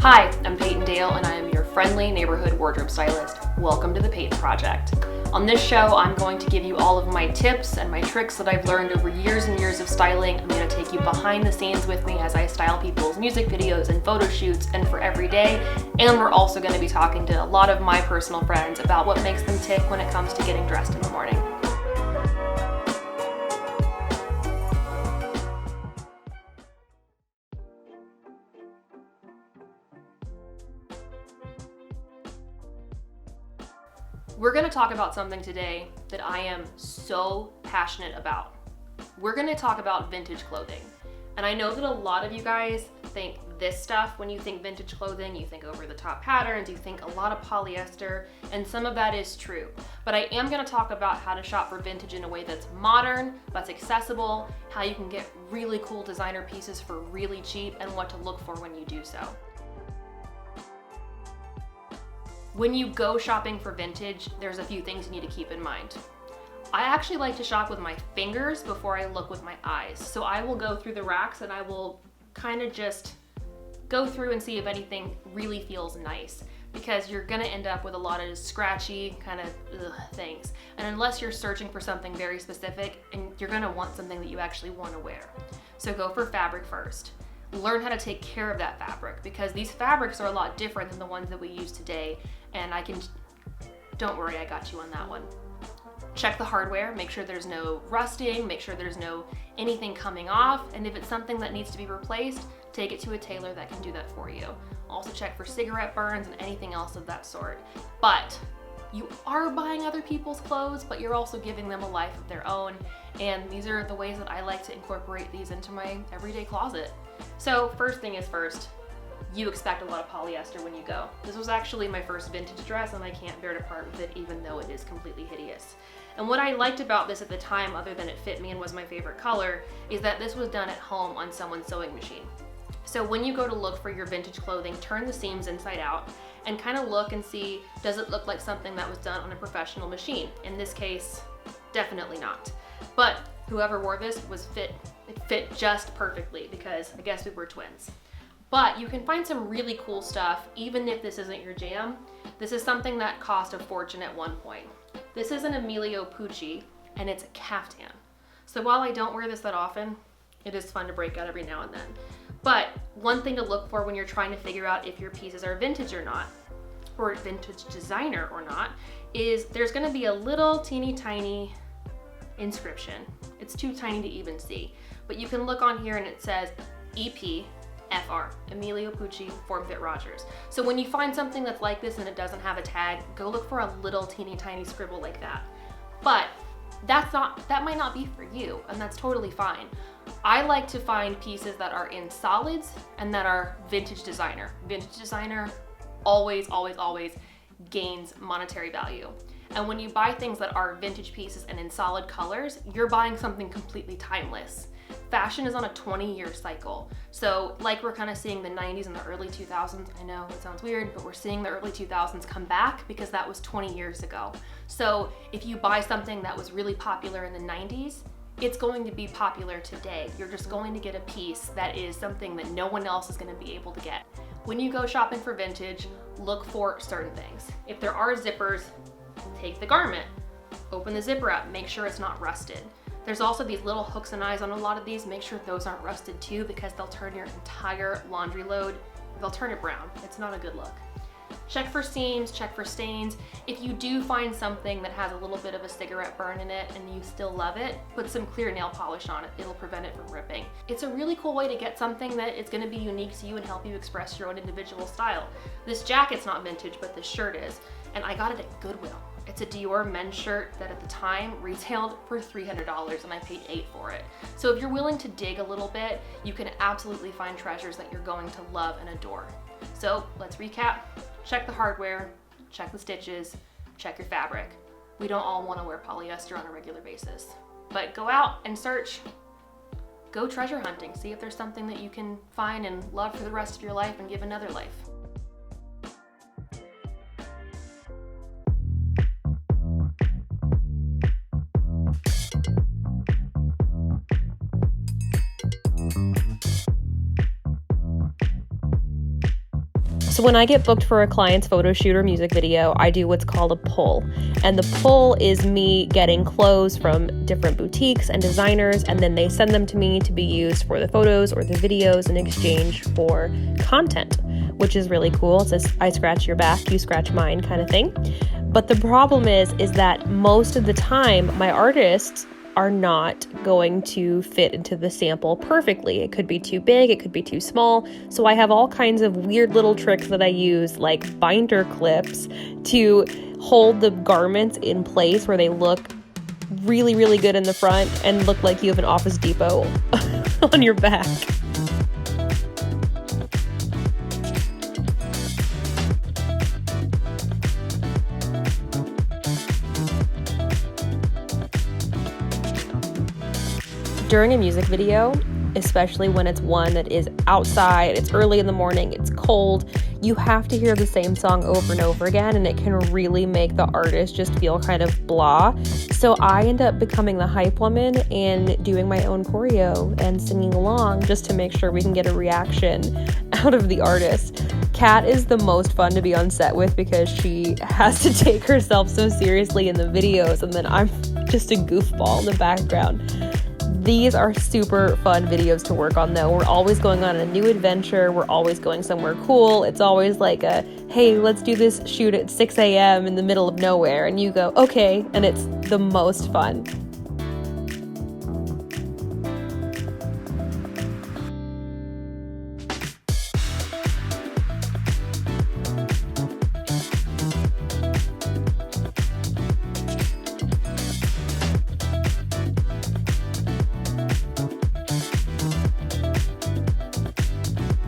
Hi, I'm Payton Dale and I am your friendly neighborhood wardrobe stylist. Welcome to the Payton Project. On this show, I'm going to give you all of my tips and my tricks that I've learned over years and years of styling. I'm going to take you behind the scenes with me as I style people's music videos and photo shoots and for every day. And we're also going to be talking to a lot of my personal friends about what makes them tick when it comes to getting dressed in the morning. We're going to talk about something today that I am so passionate about. We're going to talk about vintage clothing. And I know that a lot of you guys think this stuff. When you think vintage clothing, you think over the top patterns, you think a lot of polyester, and some of that is true. But I am going to talk about how to shop for vintage in a way that's modern, that's accessible, how you can get really cool designer pieces for really cheap, and what to look for when you do so. When you go shopping for vintage, there's a few things you need to keep in mind. I actually like to shop with my fingers before I look with my eyes. So I will go through the racks and I will kind of just go through and see if anything really feels nice, because you're gonna end up with a lot of scratchy kind of things. And unless you're searching for something very specific, and you're gonna want something that you actually wanna wear. So go for fabric first. Learn how to take care of that fabric, because these fabrics are a lot different than the ones that we use today. And don't worry, I got you on that one. Check the hardware, make sure there's no rusting, make sure there's no anything coming off, and if it's something that needs to be replaced, take it to a tailor that can do that for you. Also check for cigarette burns and anything else of that sort. But you are buying other people's clothes, but you're also giving them a life of their own, and these are the ways that I like to incorporate these into my everyday closet. So first thing is first, you expect a lot of polyester when you go. This was actually my first vintage dress and I can't bear to part with it, even though it is completely hideous. And what I liked about this at the time, other than it fit me and was my favorite color, is that this was done at home on someone's sewing machine. So when you go to look for your vintage clothing, turn the seams inside out and kind of look and see, does it look like something that was done on a professional machine? In this case, definitely not. But whoever wore this it fit just perfectly, because I guess we were twins. But you can find some really cool stuff, even if this isn't your jam. This is something that cost a fortune at one point. This is an Emilio Pucci, and it's a caftan. So while I don't wear this that often, it is fun to break out every now and then. But one thing to look for when you're trying to figure out if your pieces are vintage or not, or vintage designer or not, is there's gonna be a little teeny tiny inscription. It's too tiny to even see, but you can look on here and it says EP002, Emilio Pucci Form Fit Rogers. So when you find something that's like this and it doesn't have a tag, go look for a little teeny tiny scribble like that. But that might not be for you, and that's totally fine. I like to find pieces that are in solids and that are vintage designer. Vintage designer always, always, always gains monetary value. And when you buy things that are vintage pieces and in solid colors, you're buying something completely timeless. Fashion is on a 20-year cycle. So like we're kind of seeing the 90s and the early 2000s, I know it sounds weird, but we're seeing the early 2000s come back because that was 20 years ago. So if you buy something that was really popular in the 90s, it's going to be popular today. You're just going to get a piece that is something that no one else is going to be able to get. When you go shopping for vintage, look for certain things. If there are zippers, take the garment, open the zipper up, make sure it's not rusted. There's also these little hooks and eyes on a lot of these. Make sure those aren't rusted too, because they'll turn your entire laundry load, they'll turn it brown. It's not a good look. Check for seams, check for stains. If you do find something that has a little bit of a cigarette burn in it and you still love it, put some clear nail polish on it. It'll prevent it from ripping. It's a really cool way to get something that is gonna be unique to you and help you express your own individual style. This jacket's not vintage, but this shirt is, and I got it at Goodwill. It's a Dior men's shirt that at the time retailed for $300 and I paid $8 for it. So if you're willing to dig a little bit, you can absolutely find treasures that you're going to love and adore. So let's recap. Check the hardware, check the stitches, check your fabric. We don't all want to wear polyester on a regular basis, but go out and search. Go treasure hunting. See if there's something that you can find and love for the rest of your life and give another life. So when I get booked for a client's photo shoot or music video, I do what's called a pull. And the pull is me getting clothes from different boutiques and designers, and then they send them to me to be used for the photos or the videos in exchange for content, which is really cool. It's a I scratch your back, you scratch mine kind of thing. But the problem is that most of the time my artists are not going to fit into the sample perfectly. It could be too big, it could be too small. So I have all kinds of weird little tricks that I use, like binder clips, to hold the garments in place where they look really, really good in the front and look like you have an Office Depot on your back. During a music video, especially when it's one that is outside, it's early in the morning, it's cold, you have to hear the same song over and over again, and it can really make the artist just feel kind of blah. So I end up becoming the hype woman and doing my own choreo and singing along just to make sure we can get a reaction out of the artist. Kat is the most fun to be on set with because she has to take herself so seriously in the videos, and then I'm just a goofball in the background. These are super fun videos to work on though. We're always going on a new adventure. We're always going somewhere cool. It's always like a, hey, let's do this shoot at 6 a.m. in the middle of nowhere. And you go, okay. And it's the most fun.